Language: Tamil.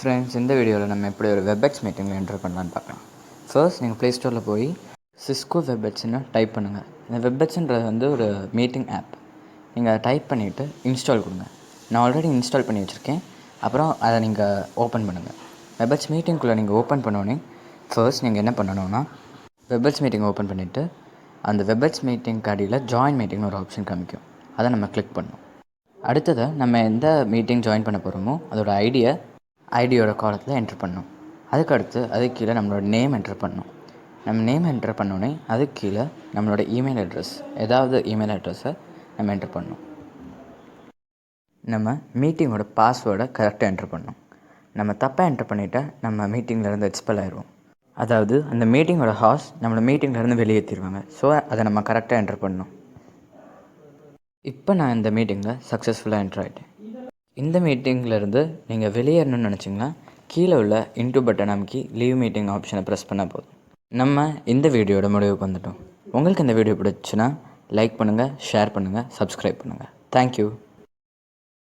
ஃப்ரெண்ட்ஸ், இந்த வீடியோவில் நம்ம எப்படி ஒரு வெப்எக்ஸ் மீட்டிங்கில் என்டர் பண்ணலான்னு பார்க்கலாம். ஃபர்ஸ்ட் நீங்கள் ப்ளே ஸ்டோரில் போய் சிஸ்கோ வெப்எக்ஸ்ன்னு டைப் பண்ணுங்கள். இந்த வெப்எக்ஸ்ன்றது வந்து ஒரு மீட்டிங் ஆப். நீங்கள் அதை டைப் பண்ணிவிட்டு இன்ஸ்டால் கொடுங்க. நான் ஆல்ரெடி இன்ஸ்டால் பண்ணி வச்சுருக்கேன். அப்புறம் அதை நீங்கள் ஓப்பன் பண்ணுங்கள். வெப்எக்ஸ் மீட்டிங்குள்ளே நீங்கள் ஓப்பன் பண்ணோன்னே ஃபர்ஸ்ட் நீங்கள் என்ன பண்ணணுன்னா, வெப்எக்ஸ் மீட்டிங் ஓப்பன் பண்ணிவிட்டு அந்த வெப்எக்ஸ் மீட்டிங் அடியில் ஜாயின் மீட்டிங்னு ஒரு ஆப்ஷன் காமிக்கும். அதை நம்ம கிளிக் பண்ணணும். அடுத்தது நம்ம எந்த மீட்டிங் ஜாயின் பண்ண போகிறோமோ அதோட ஐடியோட காலத்தில் என்ட்ரு பண்ணணும். அதுக்கடுத்து அதுக்கு கீழே நம்மளோட நேம் என்ட்ரு பண்ணணும். நம்ம நேம் என்ட்ரு பண்ணோன்னே அதுக்கு கீழே நம்மளோட இமெயில் அட்ரஸ், ஏதாவது இமெயில் அட்ரஸை நம்ம என்ட்ரு பண்ணணும். நம்ம மீட்டிங்கோட பாஸ்வேர்டை கரெக்டாக என்ட்ரு பண்ணணும். நம்ம தப்பாக என்ட்ரு பண்ணிவிட்டால் நம்ம மீட்டிங்லேருந்து எக்ஸ்பெல் ஆயிடுவோம். அதாவது அந்த மீட்டிங்கோட ஹாஸ்ட் நம்மளை மீட்டிங்லேருந்து வெளியேற்றிடுவாங்க. ஸோ அதை நம்ம கரெக்டாக என்ட்ரு பண்ணணும். இப்போ நான் இந்த மீட்டிங்கில் சக்ஸஸ்ஃபுல்லாக என்ட்ரு ஆகிட்டேன். இந்த மீட்டிங்லேருந்து நீங்கள் வெளியேறணும்னு நினச்சிங்கன்னா கீழே உள்ள இன்டூ பட்டன் அமைக்கி லீவ் மீட்டிங் ஆப்ஷனை ப்ரெஸ் பண்ணால் போதும். நம்ம இந்த வீடியோட முடிவுக்கு வந்துட்டோம். உங்களுக்கு இந்த வீடியோ பிடிச்சுன்னா லைக் பண்ணுங்கள், ஷேர் பண்ணுங்கள், சப்ஸ்கிரைப் பண்ணுங்கள். தேங்க்யூ.